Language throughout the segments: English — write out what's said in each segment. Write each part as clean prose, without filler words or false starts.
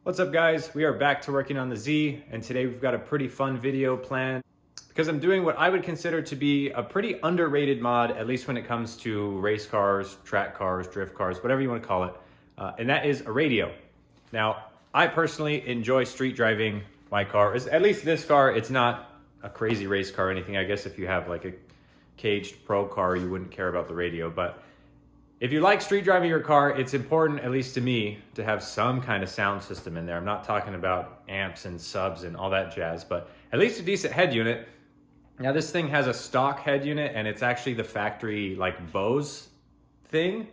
What's up guys? We are back to working on the Z, and today we've got a pretty fun video planned because I'm doing what I would consider to be a pretty underrated mod, at least when it comes to race cars, track cars, drift cars, whatever you want to call it, and that is a radio. Now, I personally enjoy street driving my car, at least this car. It's not a crazy race car or anything. I guess if you have like a caged pro car, you wouldn't care about the radio, but if you like street driving your car, it's important, at least to me, to have some kind of sound system in there. I'm not talking about amps and subs and all that jazz, but at least a decent head unit. Now this thing has a stock head unit, and it's actually the factory like Bose thing.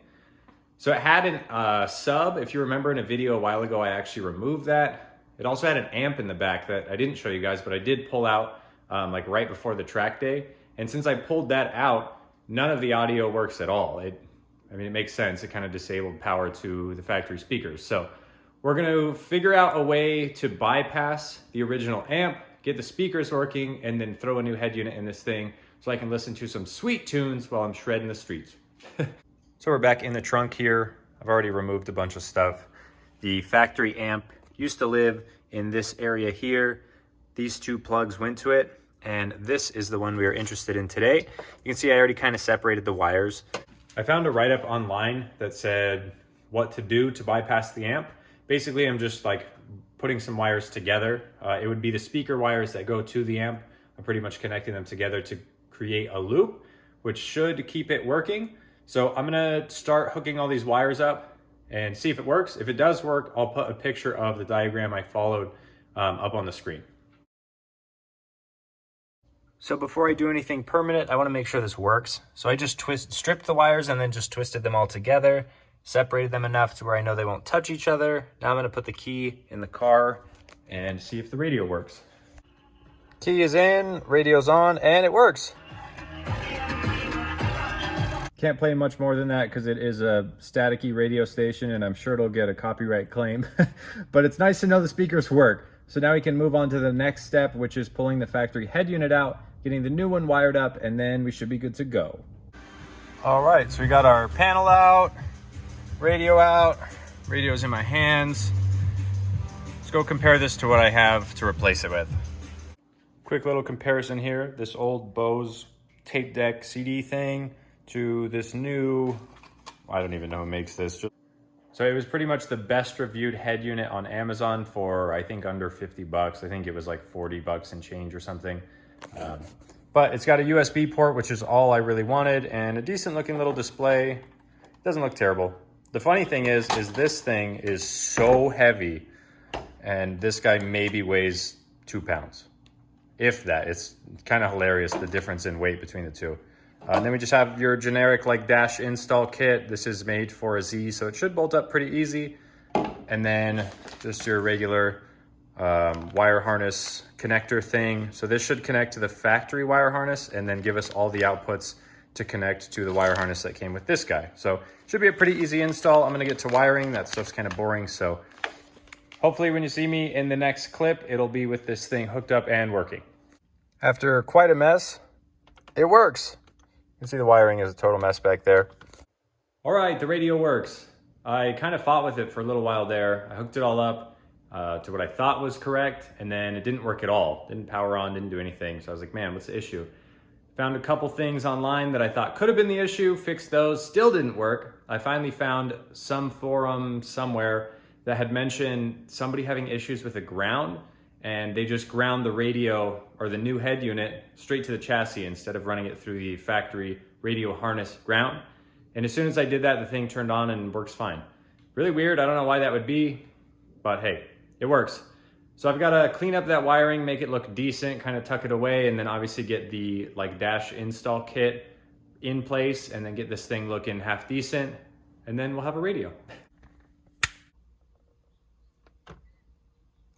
So it had a sub. If you remember in a video a while ago, I actually removed that. It also had an amp in the back that I didn't show you guys, but I did pull out like right before the track day. And since I pulled that out, none of the audio works at all. I mean, it makes sense. It kind of disabled power to the factory speakers. So we're gonna figure out a way to bypass the original amp, get the speakers working, and then throw a new head unit in this thing so I can listen to some sweet tunes while I'm shredding the streets. So we're back in the trunk here. I've already removed a bunch of stuff. The factory amp used to live in this area here. These two plugs went to it, and this is the one we are interested in today. You can see I already kind of separated the wires. I found a write-up online that said what to do to bypass the amp. Basically, I'm just like putting some wires together. It would be the speaker wires that go to the amp. I'm pretty much connecting them together to create a loop, which should keep it working. So I'm gonna start hooking all these wires up and see if it works. If it does work, I'll put a picture of the diagram I followed up on the screen. So before I do anything permanent, I want to make sure this works. So I just stripped the wires and then just twisted them all together, separated them enough to where I know they won't touch each other. Now I'm going to put the key in the car and see if the radio works. Key is in, radio's on, and it works. Can't play much more than that because it is a staticky radio station and I'm sure it'll get a copyright claim. But it's nice to know the speakers work. So now we can move on to the next step, which is pulling the factory head unit out, getting the new one wired up, and then we should be good to go. All right, so we got our panel out, radio's in my hands. Let's go compare this to what I have to replace it with. Quick little comparison here, this old Bose tape deck CD thing to this new, I don't even know who makes this. So it was pretty much the best reviewed head unit on Amazon for, I think, under 50 bucks. I think it was like 40 bucks and change or something. But it's got a USB port, which is all I really wanted, and a decent looking little display. It doesn't look terrible. The funny thing is this thing is so heavy, and this guy maybe weighs 2 pounds. If that. It's kind of hilarious, the difference in weight between the two. And then we just have your generic like dash install kit. This is made for a Z, so it should bolt up pretty easy. And then just your regular wire harness connector thing. So this should connect to the factory wire harness and then give us all the outputs to connect to the wire harness that came with this guy. So should be a pretty easy install. I'm gonna get to wiring. That stuff's kind of boring. So hopefully when you see me in the next clip, it'll be with this thing hooked up and working. After quite a mess, it works. You can see the wiring is a total mess back there. All right, the radio works. I kind of fought with it for a little while there. I hooked it all up to what I thought was correct, and then it didn't work at all. Didn't power on, didn't do anything. So I was like, man, what's the issue? Found a couple things online that I thought could have been the issue, fixed those, still didn't work. I finally found some forum somewhere that had mentioned somebody having issues with the ground, and they just ground the radio or the new head unit straight to the chassis instead of running it through the factory radio harness ground. And as soon as I did that, the thing turned on and works fine. Really weird, I don't know why that would be, but hey, it works. So I've got to clean up that wiring, make it look decent, kind of tuck it away, and then obviously get the like dash install kit in place and then get this thing looking half decent, and then we'll have a radio.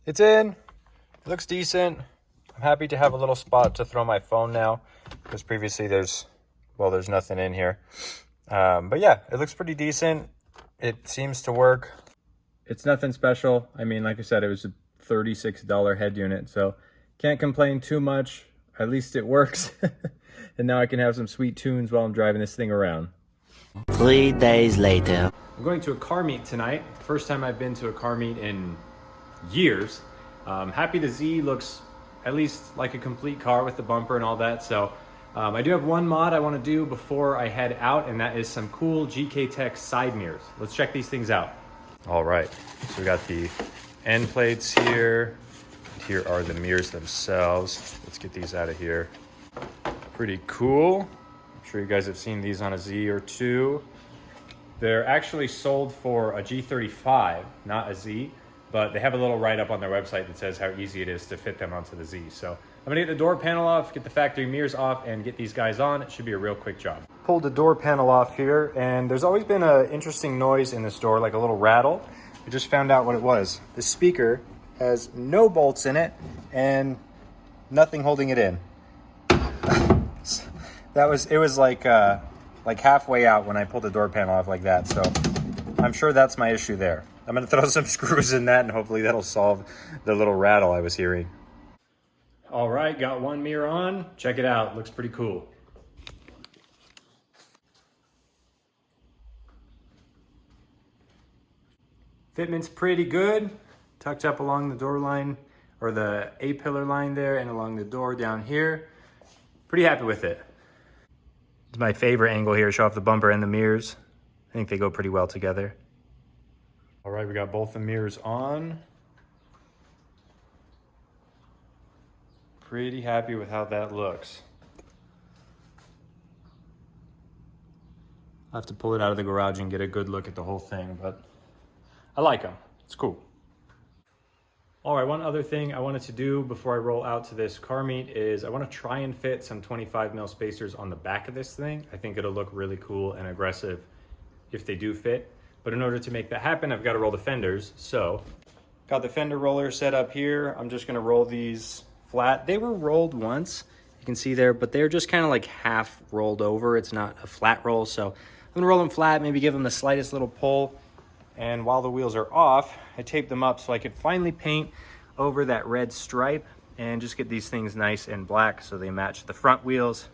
It's in. It looks decent. I'm happy to have a little spot to throw my phone now, because previously there's nothing in here. But yeah, it looks pretty decent. It seems to work. It's nothing special. I mean, like I said, it was a $36 head unit, so can't complain too much. At least it works. And now I can have some sweet tunes while I'm driving this thing around. 3 days later. I'm going to a car meet tonight. First time I've been to a car meet in years. Happy the Z looks at least like a complete car with the bumper and all that. So I do have one mod I want to do before I head out, and that is some cool GK Tech side mirrors. Let's check these things out. All right, so we got the end plates here. Here are the mirrors themselves. Let's get these out of here. Pretty cool. I'm sure you guys have seen these on a Z or two. They're actually sold for a G35, not a Z, but they have a little write-up on their website that says how easy it is to fit them onto the Z. So I'm gonna get the door panel off, get the factory mirrors off, and get these guys on. It should be a real quick job. Pulled the door panel off here, and there's always been an interesting noise in this door, like a little rattle. I just found out what it was. The speaker has no bolts in it and nothing holding it in. It was like halfway out when I pulled the door panel off like that. So I'm sure that's my issue there. I'm gonna throw some screws in that and hopefully that'll solve the little rattle I was hearing. All right, got one mirror on. Check it out, looks pretty cool. Fitment's pretty good. Tucked up along the door line, or the A-pillar line there, and along the door down here. Pretty happy with it. It's my favorite angle here, show off the bumper and the mirrors. I think they go pretty well together. All right, we got both the mirrors on. Pretty happy with how that looks. I'll have to pull it out of the garage and get a good look at the whole thing, but I like them. It's cool. All right, one other thing I wanted to do before I roll out to this car meet is I want to try and fit some 25 mil spacers on the back of this thing. I think it'll look really cool and aggressive if they do fit. But in order to make that happen, I've got to roll the fenders. So, got the Fender Rollers set up here. I'm just going to roll these flat. They were rolled once, you can see there, but they're just kind of like half rolled over. It's not a flat roll, so I'm going to roll them flat, maybe give them the slightest little pull. And while the wheels are off, I tape them up so I could finally paint over that red stripe and just get these things nice and black so they match the front wheels.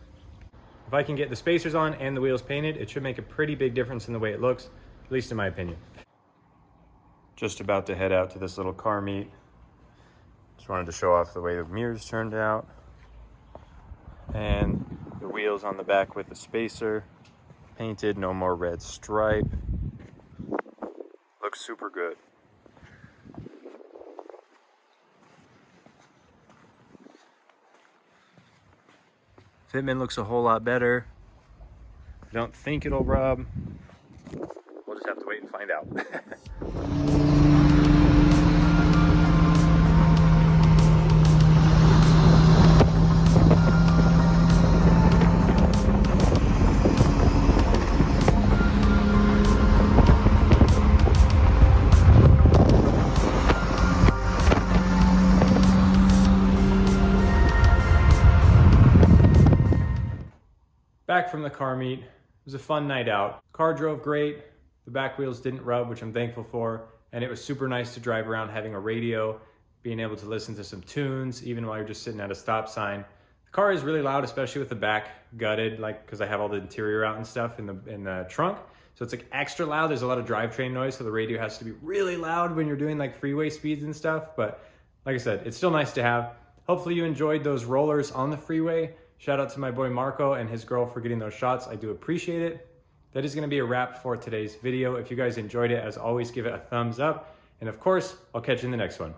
If I can get the spacers on and the wheels painted, it should make a pretty big difference in the way it looks, at least in my opinion. Just about to head out to this little car meet. Just wanted to show off the way the mirrors turned out. And the wheels on the back with the spacer painted, no more red stripe. Looks super good. Fitment looks a whole lot better. I don't think it'll rub. We'll just have to wait and find out. Back from the car meet. It was a fun night out. Car drove great. The back wheels didn't rub, which I'm thankful for. And it was super nice to drive around having a radio, being able to listen to some tunes, even while you're just sitting at a stop sign. The car is really loud, especially with the back gutted, like because I have all the interior out and stuff in the trunk. So it's like extra loud. There's a lot of drivetrain noise, so the radio has to be really loud when you're doing like freeway speeds and stuff. But like I said, it's still nice to have. Hopefully you enjoyed those rollers on the freeway. Shout out to my boy Marco and his girl for getting those shots. I do appreciate it. That is gonna be a wrap for today's video. If you guys enjoyed it, as always, give it a thumbs up. And of course, I'll catch you in the next one.